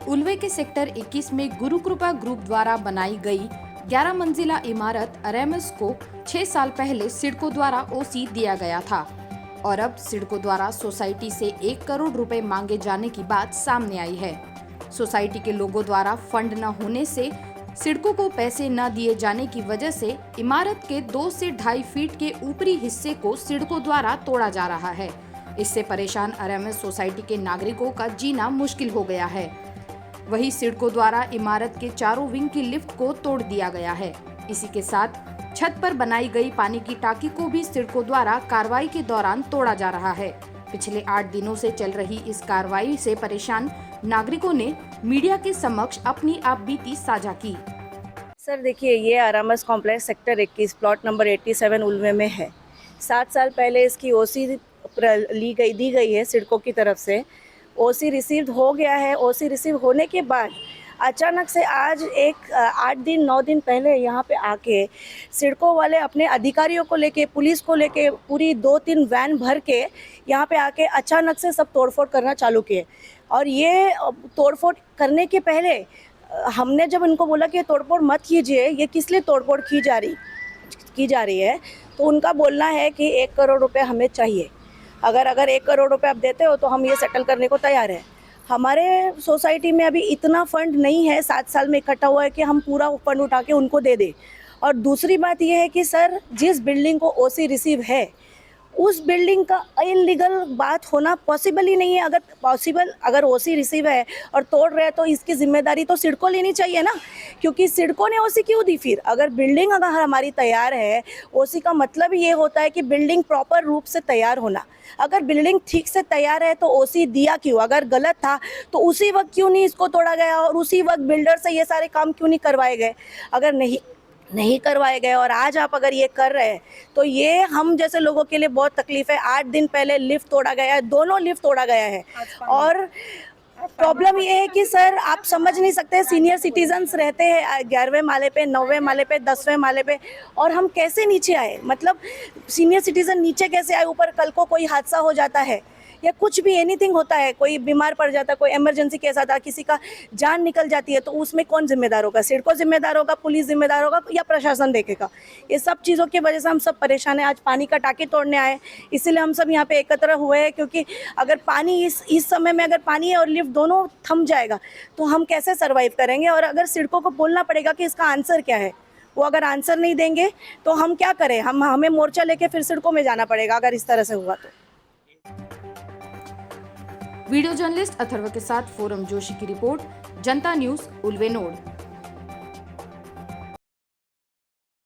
उल्वे के सेक्टर 21 में गुरु कृपा ग्रुप द्वारा बनाई गई 11 मंजिला इमारत आरएमएस को 6 साल पहले सिडको द्वारा ओसी दिया गया था और अब सिडको द्वारा सोसाइटी से 1 करोड़ रुपए मांगे जाने की बात सामने आई है। सोसाइटी के लोगों द्वारा फंड न होने से सिडको को पैसे न दिए जाने की वजह से इमारत के 2 से 2.5 फीट के ऊपरी हिस्से को सिडको द्वारा तोड़ा जा रहा है। इससे परेशान आरएमएस सोसाइटी के नागरिकों का जीना मुश्किल हो गया है। वहीं सिडको द्वारा इमारत के चारों विंग की लिफ्ट को तोड़ दिया गया है। इसी के साथ छत पर बनाई गई पानी की टाकी को भी सिडको द्वारा कार्रवाई के दौरान तोड़ा जा रहा है। पिछले 8 दिनों से चल रही इस कार्रवाई से परेशान नागरिकों ने मीडिया के समक्ष अपनी आपबीती साझा की। सर देखिए, ये RMS complex sector 21 plot number 87 उल्वे में है। 7 साल पहले इसकी ओसी दी गई है सिडको की तरफ से। ओसी रिसीव हो गया है। ओसी रिसीव होने के बाद अचानक से आज 9 दिन पहले यहाँ पे आके सिडको वाले अपने अधिकारियों को लेके, पुलिस को लेके पूरी 2-3 वैन भर के यहाँ पे आके अचानक से सब तोड़फोड़ करना चालू किए। और ये तोड़फोड़ करने के पहले हमने जब इनको बोला कि तोड़फोड़ मत कीजिए, ये किस लिए तोड़फोड़ की जा रही है, तो उनका बोलना है कि 1 करोड़ रुपए हमें चाहिए। अगर 1 करोड़ रुपए आप देते हो तो हम ये सेटल करने को तैयार हैं। हमारे सोसाइटी में अभी इतना फंड नहीं है 7 साल में इकट्ठा हुआ है कि हम पूरा फंड उठा के उनको दे दें। और दूसरी बात ये है कि सर, जिस बिल्डिंग को ओसी रिसीव है उस बिल्डिंग का इलीगल बात होना पॉसिबल ही नहीं है। अगर ओसी रिसीव है और तोड़ रहे हैं तो इसकी जिम्मेदारी तो सिडको लेनी चाहिए ना, क्योंकि सिडको ने ओसी क्यों दी फिर? अगर बिल्डिंग हमारी तैयार है, ओसी का मतलब ये होता है कि बिल्डिंग प्रॉपर रूप से तैयार होना। अगर बिल्डिंग ठीक से तैयार है तो ओसी दिया क्यों? अगर गलत था तो उसी वक्त क्यों नहीं इसको तोड़ा गया और उसी वक्त बिल्डर से ये सारे काम क्यों नहीं करवाए गए? अगर नहीं करवाए गए और आज आप अगर ये कर रहे हैं तो ये हम जैसे लोगों के लिए बहुत तकलीफ है। 8 दिन पहले लिफ्ट तोड़ा गया है, दोनों लिफ्ट तोड़ा गया है। और प्रॉब्लम ये है कि सर, आप समझ नहीं सकते, सीनियर सिटीजन्स रहते हैं 11वें माले पे, 9वें माले पे, 10वें माले पे, और हम कैसे नीचे आए? मतलब सीनियर सिटीजन नीचे कैसे आए? ऊपर कल को कोई हादसा हो जाता है या कुछ भी एनीथिंग होता है, कोई बीमार पड़ जाता है, कोई इमरजेंसी केस आता है, किसी का जान निकल जाती है, तो उसमें कौन जिम्मेदार होगा? सिडको जिम्मेदार होगा, पुलिस जिम्मेदार होगा या प्रशासन देखेगा? ये सब चीज़ों की वजह से हम सब परेशान हैं। आज पानी का टाँकी तोड़ने आए, इसीलिए हम सब यहाँ पे एकत्र हुए हैं, क्योंकि अगर पानी इस समय में अगर पानी है और लिफ्ट दोनों थम जाएगा तो हम कैसे सर्वाइव करेंगे? और अगर सिडको को बोलना पड़ेगा कि इसका आंसर क्या है। वो अगर आंसर नहीं देंगे तो हम क्या करें? हमें मोर्चा लेके फिर सिडको में जाना पड़ेगा अगर इस तरह से हुआ तो। वीडियो जर्नलिस्ट अथर्व के साथ फोरम जोशी की रिपोर्ट, जनता न्यूज, उल्वे नोड।